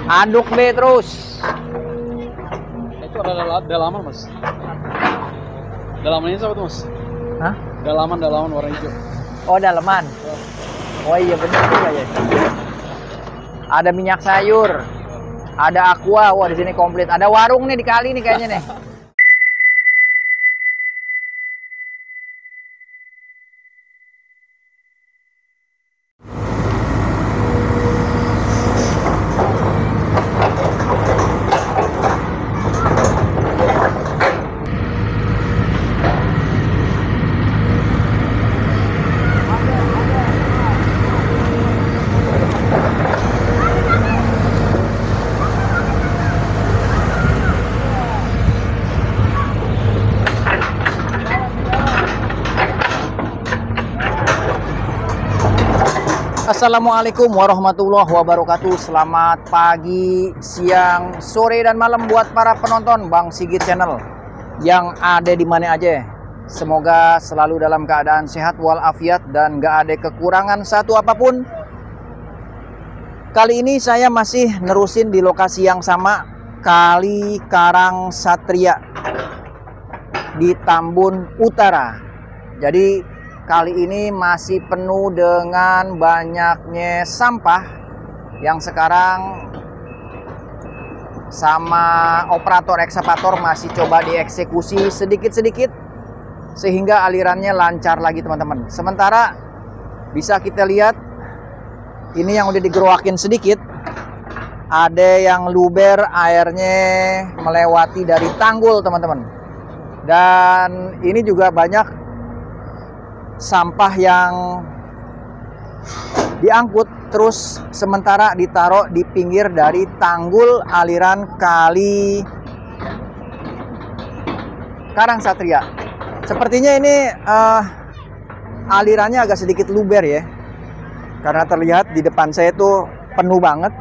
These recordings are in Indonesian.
Aduk B terus. Itu ada dalaman, Mas. Dalaman ini apa tuh, Mas? Hah? Dalaman warna hijau. Oh, daleman. Oh iya benar juga ya. Ada minyak sayur. Ada aqua. Wah, di sini komplit. Ada warung nih di kali nih kayaknya nih. Assalamualaikum warahmatullahi wabarakatuh. Selamat pagi, siang, sore, dan malam buat para penonton Bang Sigit Channel yang ada di mana aja. Semoga selalu dalam keadaan sehat walafiat dan gak ada kekurangan satu apapun. Kali ini saya masih nerusin di lokasi yang sama, Kali Karang Satria di Tambun Utara. Jadi kali ini masih penuh dengan banyaknya sampah yang sekarang sama operator ekskavator masih coba dieksekusi sedikit-sedikit sehingga alirannya lancar lagi teman-teman. Sementara bisa kita lihat ini yang udah digeroakin sedikit, ada yang luber, airnya melewati dari tanggul teman-teman. Dan ini juga banyak sampah yang diangkut terus sementara ditaruh di pinggir dari tanggul aliran Kali Karang Satria. Sepertinya ini alirannya agak sedikit luber ya, karena terlihat di depan saya itu penuh banget.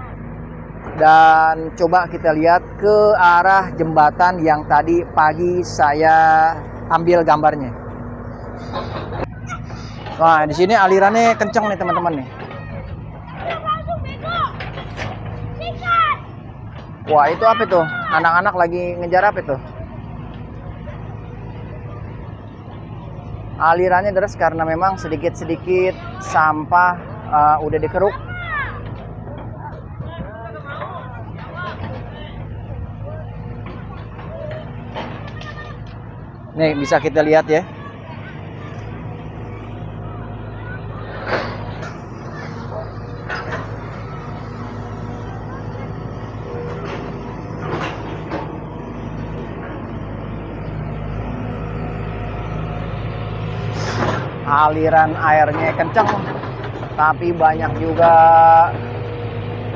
Dan coba kita lihat ke arah jembatan yang tadi pagi saya ambil gambarnya. Nah, di sini alirannya kenceng nih teman-teman nih. Wah, itu apa tuh? Anak-anak lagi ngejar apa tuh? Alirannya deras karena memang sedikit-sedikit sampah udah dikeruk. Nih, bisa kita lihat ya. Aliran airnya kencang, tapi banyak juga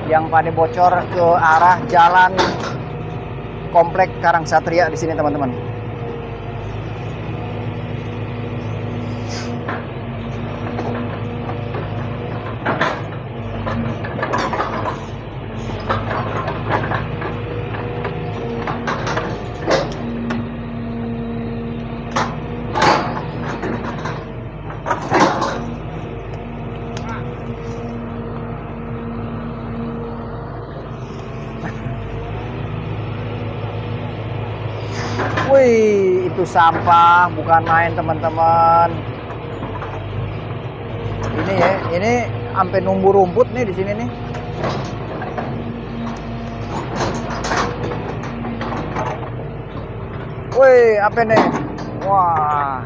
yang pada bocor ke arah jalan komplek Karang Satria di sini teman-teman. Wih, itu sampah bukan main teman-teman. Ini ya, ini sampai numbuh rumput nih di sini nih. Wih, apa nih? Wah,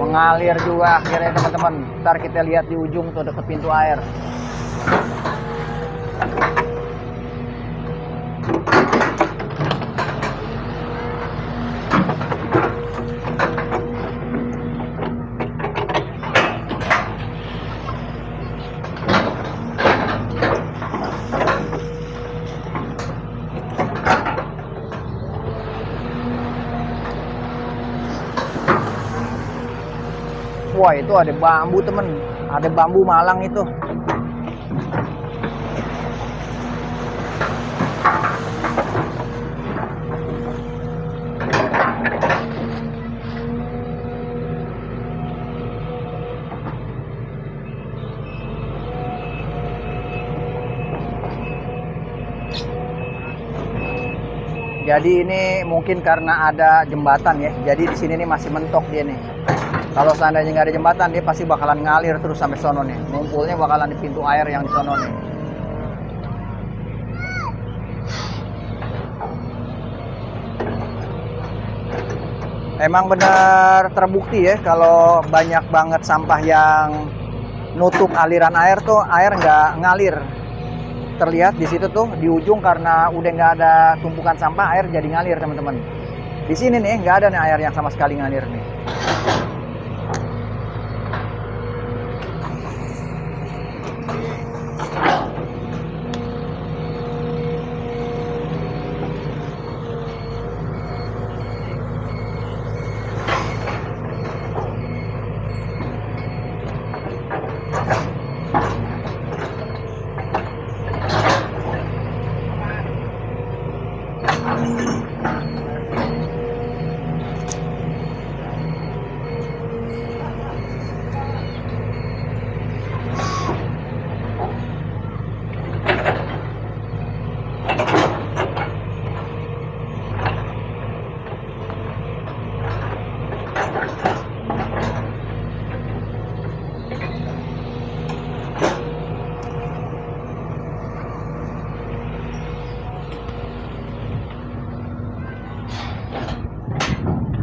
mengalir juga akhirnya teman-teman. Ntar kita lihat di ujung tuh deket pintu air. Wah, itu ada bambu temen, ada bambu malang itu. Jadi ini mungkin karena ada jembatan ya. Jadi di sini nih masih mentok dia nih. Kalau seandainya nggak ada jembatan, dia pasti bakalan ngalir terus sampai sono nih. Ngumpulnya bakalan di pintu air yang di sono nih. Emang benar terbukti ya, kalau banyak banget sampah yang nutup aliran air tuh, air nggak ngalir. Terlihat di situ tuh di ujung, karena udah nggak ada tumpukan sampah, air jadi ngalir teman-teman. Di sini nih nggak ada nih air yang sama sekali ngalir nih.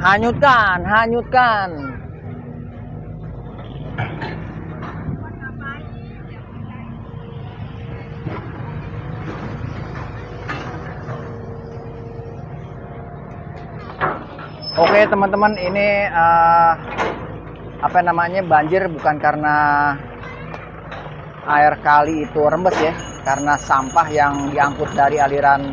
Hanyutkan, hanyutkan. Oke teman-teman, ini apa namanya, banjir bukan karena air kali itu rembes ya, karena sampah yang diangkut dari aliran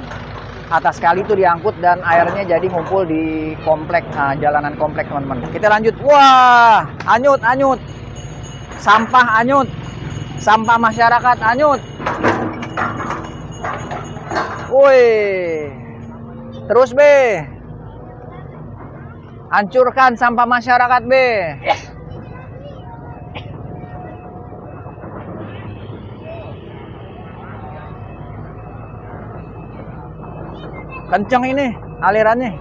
atas kali itu diangkut dan airnya jadi ngumpul di komplek, jalanan komplek teman-teman. Kita lanjut. Wah, anyut, anyut. Sampah anyut. Sampah masyarakat anyut. Woi. Terus be. Hancurkan sampah masyarakat be. Kenceng ini alirannya.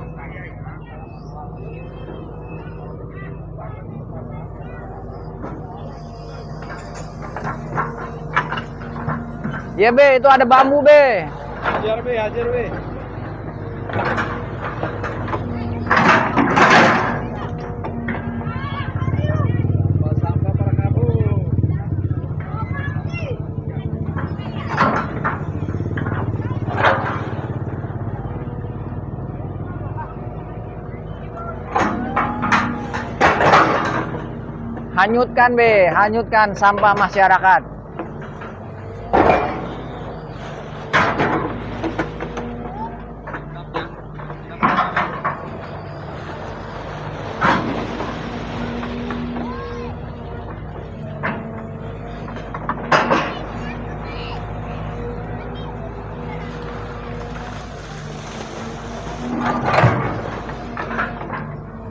Ya be, itu ada bambu be. Hajar be, hajar be. Sampah para kabur. Hanyutkan be, hanyutkan sampah masyarakat.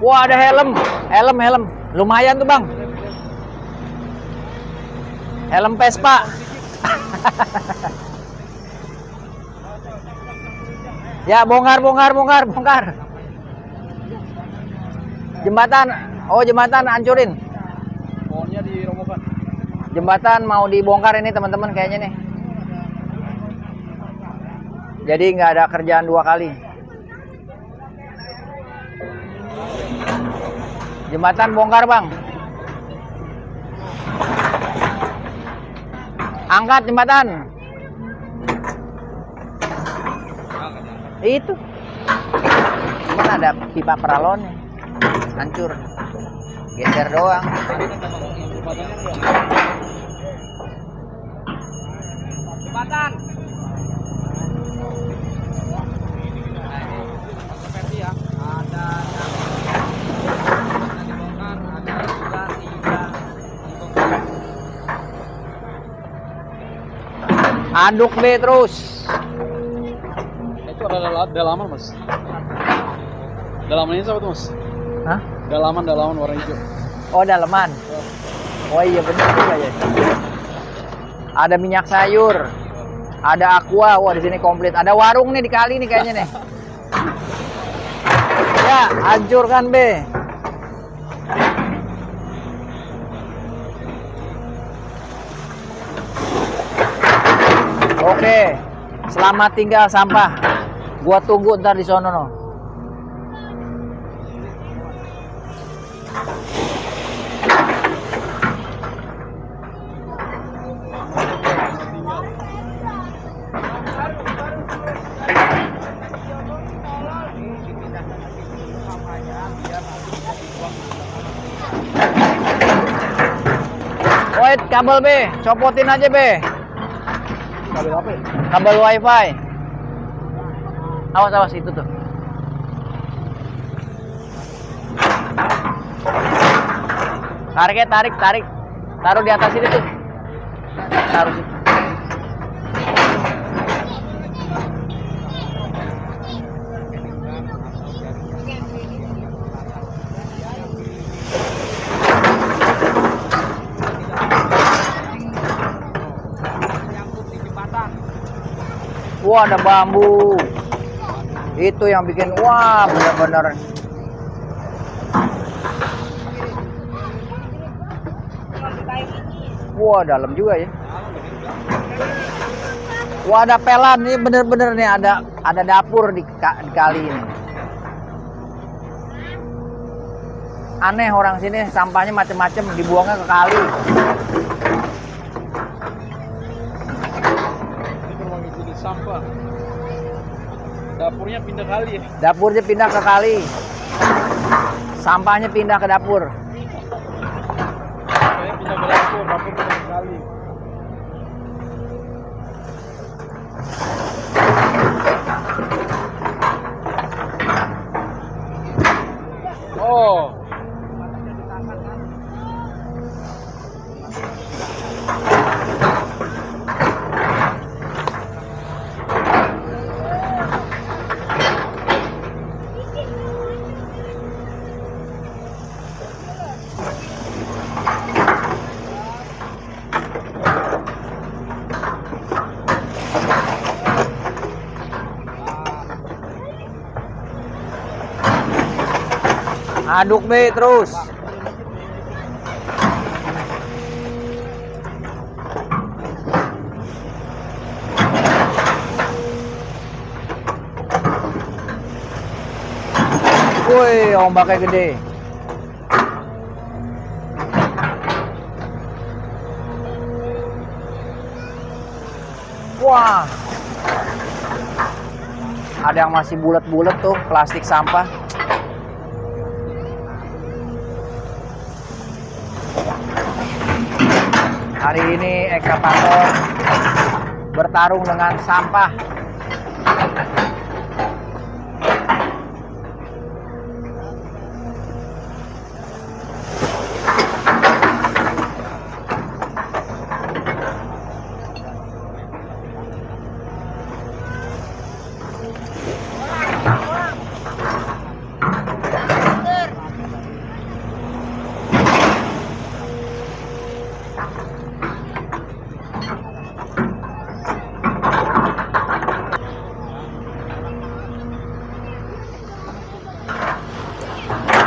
Wah, ada helm, helm. Lumayan tuh bang. Helm Vespa. Ya, bongkar. Jembatan, jembatan hancurin. Pohonnya dirobohkan. Jembatan mau dibongkar ini teman-teman kayaknya nih. Jadi nggak ada kerjaan dua kali. Jembatan bongkar bang. Angkat jembatan. Itu. Cuman ada pipa peralonnya. Hancur. Geser doang. Jembatan. Seperti ya. Ada dibongkar, ada juga 3 untuk aduk be terus. itu ada dalaman mas. Dalaman ini apa tuh mas? Hah? Dalaman warna hijau. Oh daleman. Oh iya benar juga ya. Ada minyak sayur, ada aqua. Wah di sini komplit. Ada warung nih di kali nih kayaknya nih. Ya, hancurkan B. Oke, selamat tinggal sampah. Gua tunggu ntar di sono no. Wait, kabel B, copotin aja B. Kabel apa ya? Kabel wifi. Awas awas itu tuh. Tarik ya, tarik. Taruh di atas ini tuh. Taruh situ. Wah, ada bambu. Itu yang bikin wah benar-benar. Wah, dalam juga ya. Wah, ada pelan ini bener-bener nih, ada dapur di kali ini. Aneh orang sini sampahnya macem-macem dibuangnya ke kali. Sampah. Dapurnya pindah kali ya. Dapurnya pindah ke kali. Sampahnya pindah ke dapur. Saya pindah ke dapur pindah ke kali. Oh. Aduk B terus. Woi, ombaknya gede. Wah. Ada yang masih bulat-bulat tuh, plastik sampah. Hari ini ekskavator bertarung dengan sampah.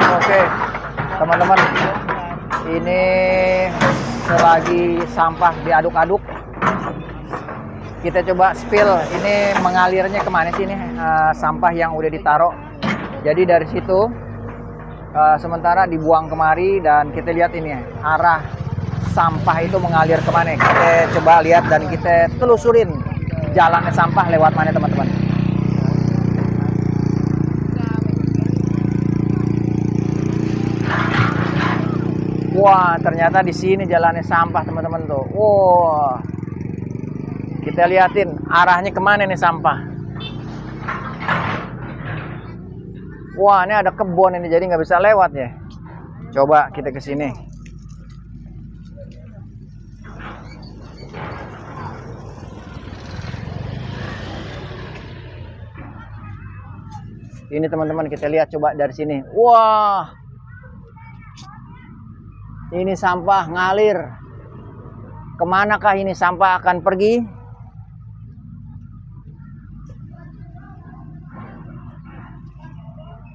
Oke, teman-teman, ini selagi sampah diaduk-aduk, kita coba spill. Ini mengalirnya kemana sih ini sampah yang udah ditaruh? Jadi dari situ sementara dibuang kemari dan kita lihat ini arah sampah itu mengalir kemana. Kita coba lihat dan kita telusurin jalannya sampah lewat mana teman-teman. Wah, ternyata di sini jalannya sampah teman-teman tuh. Wah, kita liatin arahnya kemana nih sampah. Wah, ini ada kebun ini, jadi nggak bisa lewat ya. Coba kita ke sini. Ini teman-teman, kita lihat coba dari sini. Wah. Ini sampah ngalir. Kemanakah ini sampah akan pergi?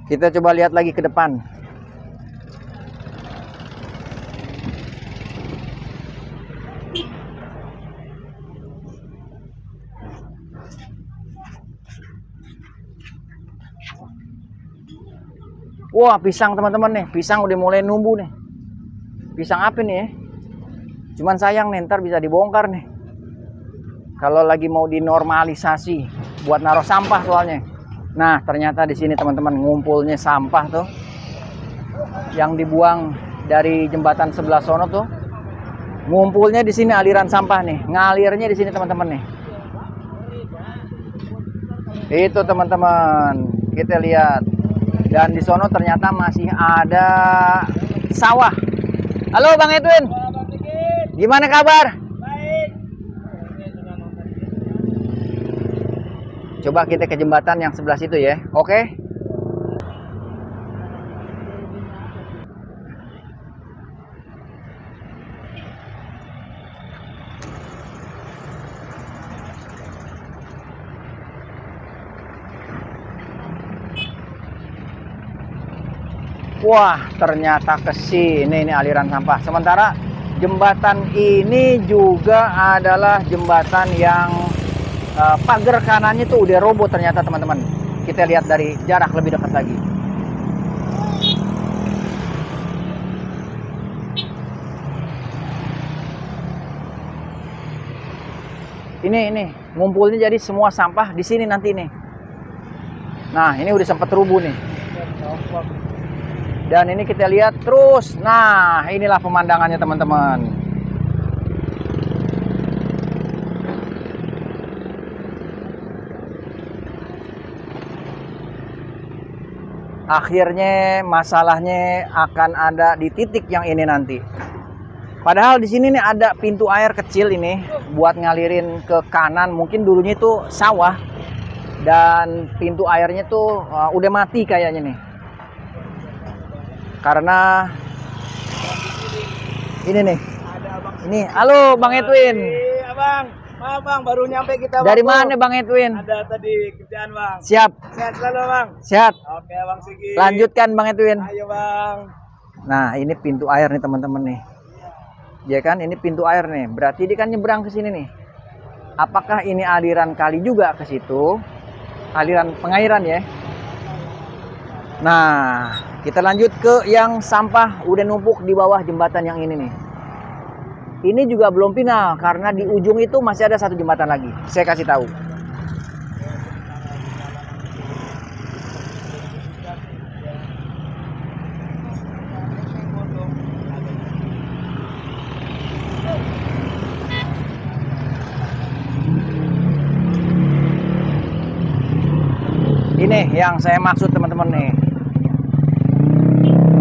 Kita coba lihat lagi ke depan. Wah, pisang teman-teman nih. Pisang udah mulai numbuh nih. Pisang apa nih ya? Cuman sayang nih, ntar bisa dibongkar nih. Kalau lagi mau dinormalisasi buat naruh sampah soalnya. Nah, ternyata di sini teman-teman ngumpulnya sampah tuh. Yang dibuang dari jembatan sebelah sono tuh. Ngumpulnya di sini aliran sampah nih. Ngalirnya di sini teman-teman nih. Itu teman-teman. Kita lihat. Dan di sono ternyata masih ada sawah. Halo Bang Edwin. Gimana kabar? Baik. Coba kita ke jembatan yang sebelah situ ya. Oke. Wah, ternyata ke sini ini aliran sampah. Sementara jembatan ini juga adalah jembatan yang pagar kanannya tuh udah roboh ternyata teman-teman. Kita lihat dari jarak lebih dekat lagi. Ini ngumpulnya jadi semua sampah di sini nanti nih. Nah, ini udah sempat rubuh nih. Dan ini kita lihat terus. Nah, inilah pemandangannya teman-teman. Akhirnya masalahnya akan ada di titik yang ini nanti. Padahal di sini nih ada pintu air kecil ini buat ngalirin ke kanan. Mungkin dulunya itu sawah. Dan pintu airnya tuh udah mati kayaknya nih. Karena ini nih. Ini, halo Bang Edwin. Iya Bang, maaf Bang, baru nyampe kita. Dari mana Bang Edwin? Ada tadi kerjaan Bang. Siap. Sehat selalu Bang. Sehat. Oke Bang Sigi. Lanjutkan Bang Edwin. Ayo Bang. Nah, ini pintu air nih teman-teman nih. Ya kan, ini pintu air nih. Berarti dia kan nyebrang ke sini nih. Apakah ini aliran kali juga ke situ? Aliran pengairan ya. Nah, kita lanjut ke yang sampah udah numpuk di bawah jembatan yang ini nih. Ini juga belum final karena di ujung itu masih ada satu jembatan lagi. Saya kasih tahu. Ini yang saya maksud teman-teman nih.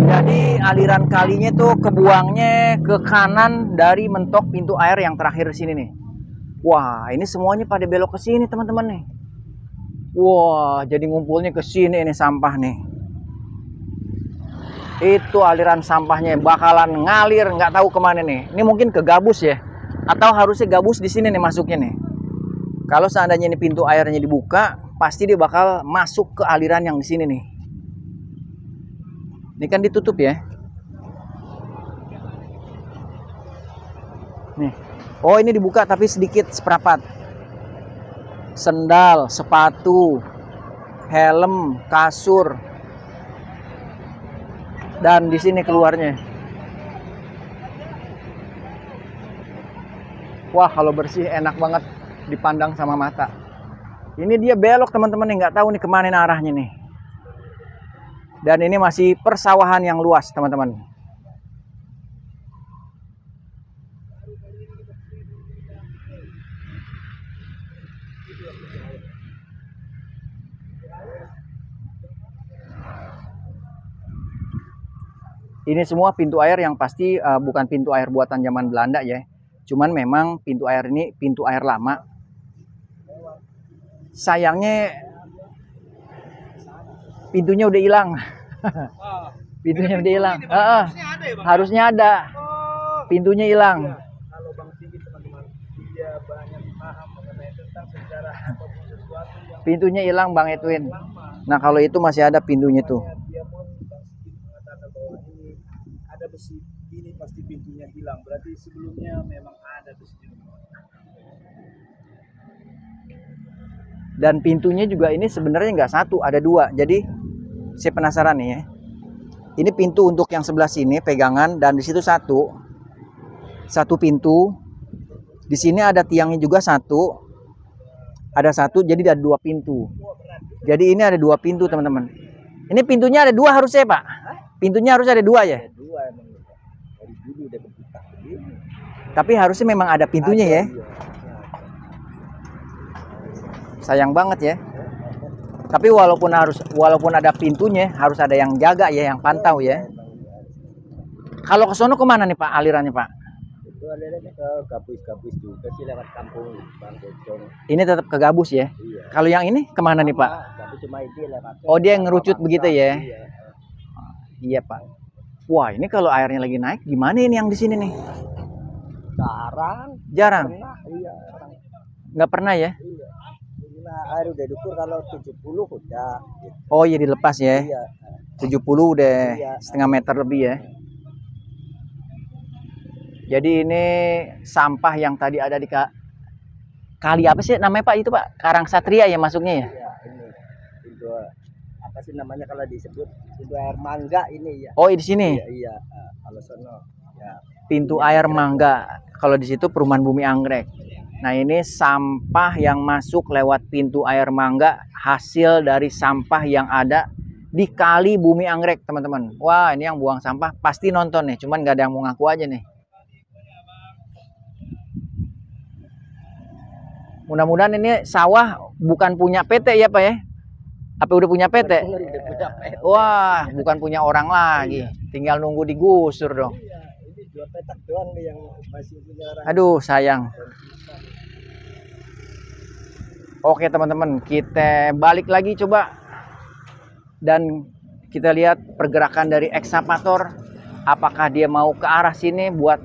Jadi aliran kalinya tuh kebuangnya ke kanan dari mentok pintu air yang terakhir di sini nih. Wah, ini semuanya pada belok ke sini teman-teman nih. Wah, jadi ngumpulnya ke sini ini sampah nih. Itu aliran sampahnya bakalan ngalir nggak tahu kemana nih. Ini mungkin ke gabus ya. Atau harusnya gabus di sini nih masuknya nih. Kalau seandainya ini pintu airnya dibuka, pasti dia bakal masuk ke aliran yang di sini nih. Ini kan ditutup ya. Nih. Oh, ini dibuka tapi sedikit seperempat. Sendal, sepatu, helm, kasur. Dan di sini keluarnya. Wah, kalau bersih enak banget dipandang sama mata. Ini dia belok teman-teman nih, nggak tahu nih kemana arahnya nih. Dan ini masih persawahan yang luas teman-teman. Ini semua pintu air yang pasti bukan pintu air buatan zaman Belanda ya. Cuman memang pintu air ini pintu air lama. Sayangnya pintunya udah hilang. Pintunya udah hilang. Harusnya ada. Pintunya hilang. Kalau Bang Sigi teman-teman, dia banyak paham mengenai tentang sejarah sesuatu yang Pintunya hilang Bang Edwin. lama. Nah, kalau itu masih ada pintunya tuh. Dia pun mengatakan bahwa ini ada besi ini pasti pintunya hilang. Berarti sebelumnya memang ada besi ini. Dan pintunya juga ini sebenarnya nggak satu, ada dua. Jadi saya penasaran nih ya. Ini pintu untuk yang sebelah sini pegangan dan di situ satu pintu. Di sini ada tiangnya juga satu. Ada satu, jadi ada dua pintu. Jadi ini ada dua pintu teman-teman. Ini pintunya ada dua harusnya Pak. Pintunya harus ada dua ya. Dua emang dari dulu udah kebuka begini. Tapi harusnya memang ada pintunya ya. Sayang banget ya. Tapi walaupun ada pintunya, harus ada yang jaga ya, yang pantau ya. Kalau ke sono kemana nih Pak alirannya Pak? Itu alirannya ke Gabus juga sih lewat kampung Bang Bojong. Ini tetap ke Gabus ya. Iya. Kalau yang ini kemana nih Pak? Tapi cuma ini lewat. Oh dia ngerucut begitu ya? Iya. Iya Pak. Wah ini kalau airnya lagi naik, gimana ini yang di sini nih? Jarang. Pernah, iya. Nggak pernah ya? Iya. Nah, air udah diukur kalau 70 udah. Gitu. Oh iya dilepas ya. Iya. 70 udah Iya. setengah meter lebih ya. Jadi ini sampah yang tadi ada di kali apa sih namanya Pak itu Pak? Karang Satria ya masuknya ya? Iya, ini. Pintu apa sih namanya kalau disebut pintu air mangga ini ya. Oh di sini. Iya, iya. Kalau sono ya. Pintu air mangga. Kalau di situ perumahan Bumi Anggrek. Nah ini sampah yang masuk lewat pintu air mangga hasil dari sampah yang ada di kali Bumi Anggrek teman-teman. Wah ini yang buang sampah pasti nonton nih, cuman nggak ada yang mau ngaku aja nih. Mudah-mudahan ini sawah bukan punya PT ya Pak ya? Apa udah punya PT? Wah bukan punya orang lagi, tinggal nunggu digusur dong. Iya, ini 2 petak doang nih yang masih punya orang. Aduh sayang. Oke teman-teman, kita balik lagi coba dan kita lihat pergerakan dari ekskavator. Apakah dia mau ke arah sini buat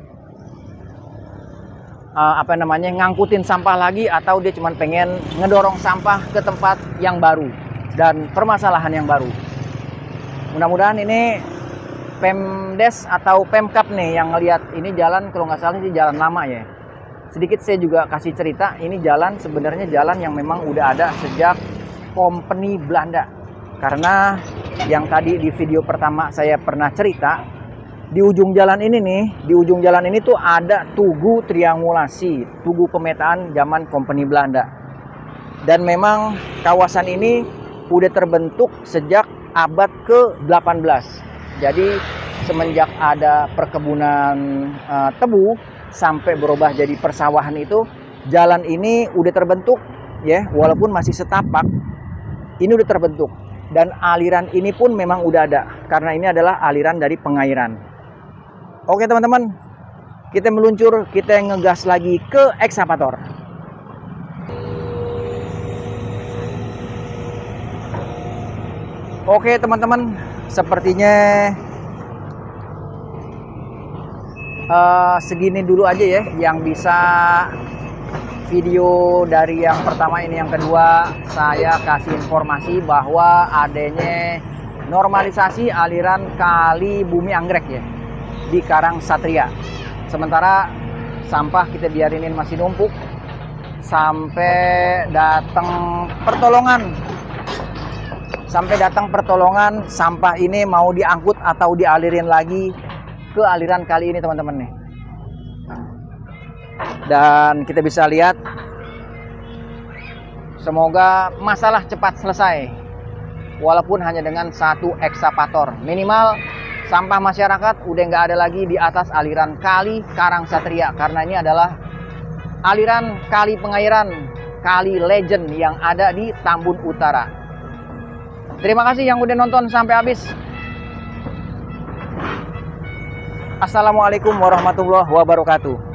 ngangkutin sampah lagi, atau dia cuma pengen ngedorong sampah ke tempat yang baru dan permasalahan yang baru. Mudah-mudahan ini Pemdes atau Pemkap nih yang ngelihat ini jalan, kalau nggak salah ini jalan lama ya. Sedikit saya juga kasih cerita, ini jalan sebenarnya jalan yang memang udah ada sejak Company Belanda. Karena yang tadi di video pertama saya pernah cerita, di ujung jalan ini nih, di ujung jalan ini tuh ada tugu triangulasi, tugu pemetaan zaman Company Belanda. Dan memang kawasan ini udah terbentuk sejak abad ke-18. Jadi semenjak ada perkebunan tebu sampai berubah jadi persawahan itu, jalan ini udah terbentuk ya, walaupun masih setapak, ini udah terbentuk. Dan aliran ini pun memang udah ada, karena ini adalah aliran dari pengairan. Oke teman-teman, kita meluncur, kita ngegas lagi ke ekskavator. Oke teman-teman, sepertinya segini dulu aja ya yang bisa video dari yang pertama. Ini yang kedua, saya kasih informasi bahwa adanya normalisasi aliran kali Bumi Anggrek ya di Karang Satria. Sementara sampah kita biarinin masih numpuk sampai datang pertolongan. Sampai datang pertolongan, sampah ini mau diangkut atau dialirin lagi ke aliran kali ini teman-teman nih. Dan kita bisa lihat, semoga masalah cepat selesai walaupun hanya dengan satu ekskavator. Minimal sampah masyarakat udah nggak ada lagi di atas aliran kali Karang Satria, karena ini adalah aliran kali pengairan, kali legend yang ada di Tambun Utara. Terima kasih yang udah nonton sampai habis. Assalamualaikum warahmatullahi wabarakatuh.